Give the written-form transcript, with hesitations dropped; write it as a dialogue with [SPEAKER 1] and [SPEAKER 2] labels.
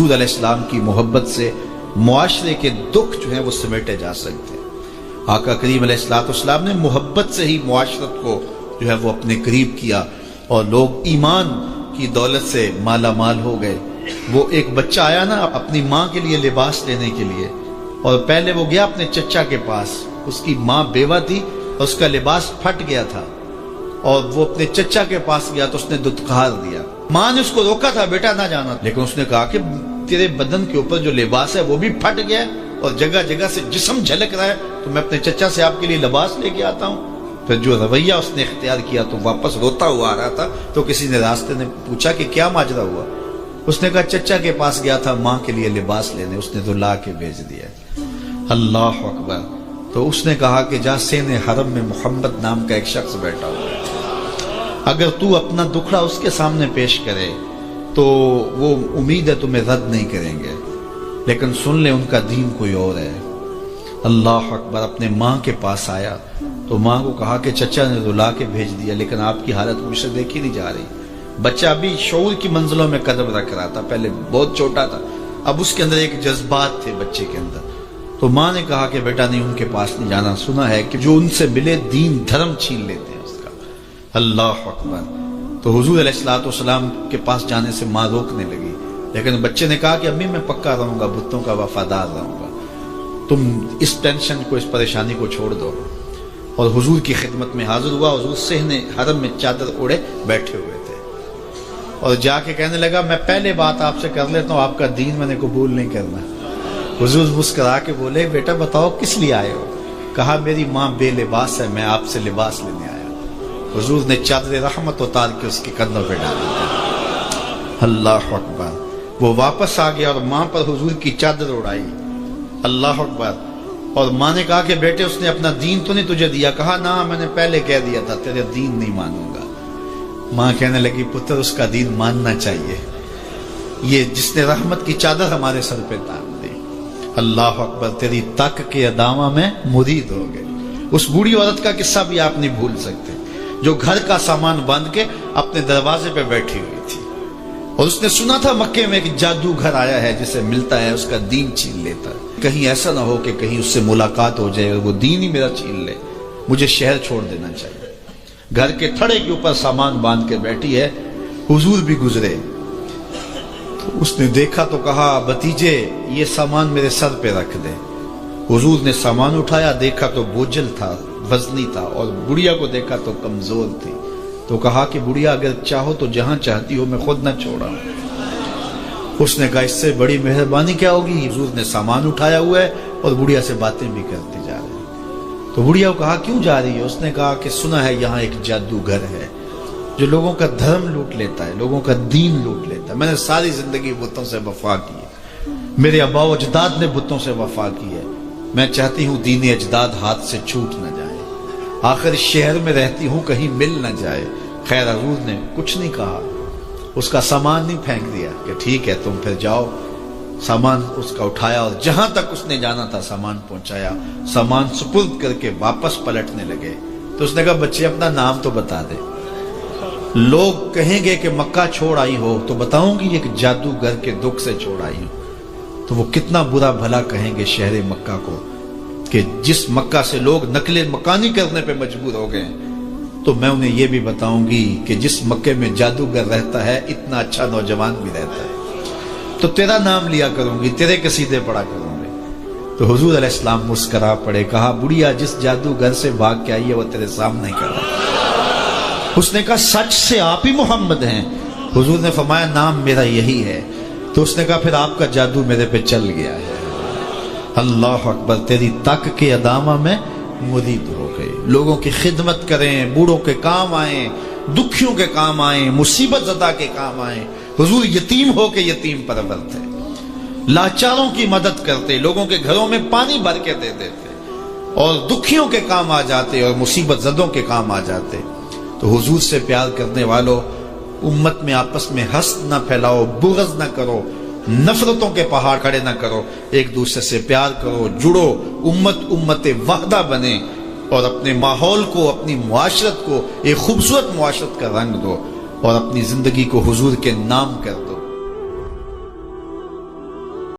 [SPEAKER 1] حضور علیہ السلام کی محبت سے معاشرے کے دکھ جو ہیں وہ سمیٹے جا سکتے ہیں۔ آقا کریم علیہ السلام نے محبت سے ہی معاشرت کو جو ہے وہ اپنے قریب کیا اور لوگ ایمان کی دولت سے مالا مال ہو گئے۔ وہ ایک بچہ آیا نا اپنی ماں کے لیے لباس لینے کے لیے، اور پہلے وہ گیا اپنے چچا کے پاس، اس کی ماں بیوہ تھی اور اس کا لباس پھٹ گیا تھا، اور وہ اپنے چچا کے پاس گیا تو اس نے دتکار دیا۔ ماں نے اس کو روکا تھا بیٹا نہ جانا، لیکن اس نے کہا کہ تیرے بدن کے اوپر جو لباس ہے وہ بھی پھٹ گیا اور جگہ جگہ سے جسم جھلک رہا ہے، تو میں اپنے چچا سے آپ کے لیے لباس لے کے آتا ہوں۔ پھر جو رویہ اس نے اختیار کیا تو واپس روتا ہوا آ رہا تھا، تو کسی نے راستے نے پوچھا کہ کیا ماجرا ہوا؟ اس نے کہا چچا کے پاس گیا تھا ماں کے لیے لباس لینے، اس نے تو لا کے بھیج دیا۔ اللہ اکبر۔ تو اس نے کہا کہ جا سین حرم میں محمد نام کا ایک شخص بیٹھا ہوا ہے، اگر تو اپنا دکھڑا اس کے سامنے پیش کرے تو وہ امید ہے تمہیں رد نہیں کریں گے، لیکن سن لے ان کا دین کوئی اور ہے۔ اللہ اکبر۔ اپنے ماں کے پاس آیا تو ماں کو کہا کہ چچا نے رلا کے بھیج دیا، لیکن آپ کی حالت مجھ سے دیکھی نہیں جا رہی۔ بچہ ابھی شعور کی منزلوں میں قدم رکھ رہا تھا، پہلے بہت چھوٹا تھا، اب اس کے اندر ایک جذبات تھے بچے کے اندر۔ تو ماں نے کہا کہ بیٹا نہیں، ان کے پاس نہیں جانا، سنا ہے کہ جو ان سے ملے دین دھرم چھین لیتے ہیں اس کا۔ اللہ اکبر۔ تو حضور علیہ السلام کے پاس جانے سے ماں روکنے لگی، لیکن بچے نے کہا کہ امی میں پکا رہوں گا، بتوں کا وفادار رہوں گا، تم اس ٹینشن کو، اس پریشانی کو چھوڑ دو۔ اور حضور کی خدمت میں حاضر ہوا۔ حضور صحن حرم میں چادر اوڑے بیٹھے ہوئے تھے، اور جا کے کہنے لگا میں پہلے بات آپ سے کر لیتا ہوں، آپ کا دین میں نے قبول نہیں کرنا۔ حضور مسکرا کے بولے بیٹا بتاؤ کس لیے آئے ہو؟ کہا میری ماں بے لباس ہے، میں آپ سے لباس لینے آیا۔ حضور نے چادر رحمت اتار کے اس کے کندھوں پہ ڈال دیا۔ اللہ اکبر۔ وہ واپس آ گیا اور ماں پر حضور کی چادر اڑائی۔ اللہ اکبر۔ اور ماں نے کہا کہ بیٹے اس نے اپنا دین تو نہیں تجھے دیا؟ کہا نہ، میں نے پہلے کہہ دیا تھا تیرے دین نہیں مانوں گا۔ ماں کہنے لگی پتر اس کا دین ماننا چاہیے، یہ جس نے رحمت کی چادر ہمارے سر پہ تان دی۔ اللہ اکبر۔ تیری تک کے ادامہ میں مرید ہو گئے۔ اس بوڑھی عورت کا قصہ بھی آپ نہیں بھول سکتے، جو گھر کا سامان باندھ کے اپنے دروازے پہ بیٹھی ہوئی تھی، اور اس نے سنا تھا مکے میں ایک جادوگر آیا ہے جسے ملتا ہے اس کا دین چھین لیتا ہے، کہیں ایسا نہ ہو کہ کہیں اس سے ملاقات ہو جائے اور وہ دین ہی میرا چھین لے، مجھے شہر چھوڑ دینا چاہیے۔ گھر کے تھڑے کے اوپر سامان باندھ کے بیٹھی ہے۔ حضور بھی گزرے تو اس نے دیکھا تو کہا بھتیجے یہ سامان میرے سر پہ رکھ دے۔ حضور نے سامان اٹھایا، دیکھا تو بوجھل تھا، وزنی تھا، اور بڑھیا کو دیکھا تو کمزور تھی، تو کہا کہ بڑھیا اگر چاہو تو جہاں چاہتی ہو میں خود نہ چھوڑا۔ اس نے کہا اس سے بڑی مہربانی کیا ہوگی؟ حضور نے سامان اٹھایا ہوا ہے اور بڑھیا سے باتیں بھی کرتے جا رہے ہیں۔ تو بڑھیا کو کہا کیوں جا رہی ہے؟ اس نے کہا کہ سنا ہے یہاں ایک جادوگر ہے جو لوگوں کا دھرم لوٹ لیتا ہے، لوگوں کا دین لوٹ لیتا ہے۔ میں نے ساری زندگی بتوں سے وفا کی ہے، میرے آباء و اجداد نے بتوں سے وفا کی ہے، میں چاہتی ہوں دین اجداد ہاتھ سے چھوٹ نہ جائے، آخر شہر میں رہتی ہوں کہیں مل نہ جائے۔ خیر حضور نے کچھ نہیں کہا، اس کا سامان نہیں پھینک دیا کہ ٹھیک ہے تم پھر جاؤ۔ سامان اس کا اٹھایا اور جہاں تک اس نے جانا تھا سامان پہنچایا، سامان سپرد کر کے واپس پلٹنے لگے۔ تو اس نے کہا بچے اپنا نام تو بتا دے، لوگ کہیں گے کہ مکہ چھوڑ آئی ہو تو بتاؤں گی ایک جادوگر کے دکھ سے چھوڑ آئی ہوں، تو وہ کتنا برا بھلا کہیں گے شہر مکہ کو کہ جس مکہ سے لوگ نقل مکانی کرنے پہ مجبور ہو گئے، تو میں انہیں یہ بھی بتاؤں گی کہ جس مکے میں جادوگر رہتا ہے اتنا اچھا نوجوان بھی رہتا ہے، تو تیرا نام لیا کروں گی، تیرے قصیدے پڑھا کروں گی۔ تو حضور علیہ السلام مسکرا پڑے، کہا بڑھیا جس جادوگر سے بھاگ کے آئی ہے وہ تیرے سامنے کر رہا ہے۔ اس نے کہا سچ سے آپ ہی محمد ہیں؟ حضور نے فرمایا نام میرا یہی ہے۔ تو اس نے کہا پھر آپ کا جادو میرے پہ چل گیا ہے۔ اللہ اکبر۔ تیری تک کے ادامہ میں مرید ہو گئے، لوگوں کی خدمت کریں، بوڑھوں کے کام آئیں، دکھیوں کے کام آئیں، مصیبت زدہ کے کام آئیں۔ حضور یتیم ہو کے یتیم پرور تھے، لاچاروں کی مدد کرتے، لوگوں کے گھروں میں پانی بھر کے دے دیتے، اور دکھیوں کے کام آ جاتے اور مصیبت زدوں کے کام آ جاتے۔ تو حضور سے پیار کرنے والوں، امت میں آپس میں حسد نہ پھیلاؤ، بغض نہ کرو، نفرتوں کے پہاڑ کھڑے نہ کرو، ایک دوسرے سے پیار کرو، جڑو، امت وحدہ بنے، اور اپنے ماحول کو، اپنی معاشرت کو ایک خوبصورت معاشرت کا رنگ دو، اور اپنی زندگی کو حضور کے نام کر دو۔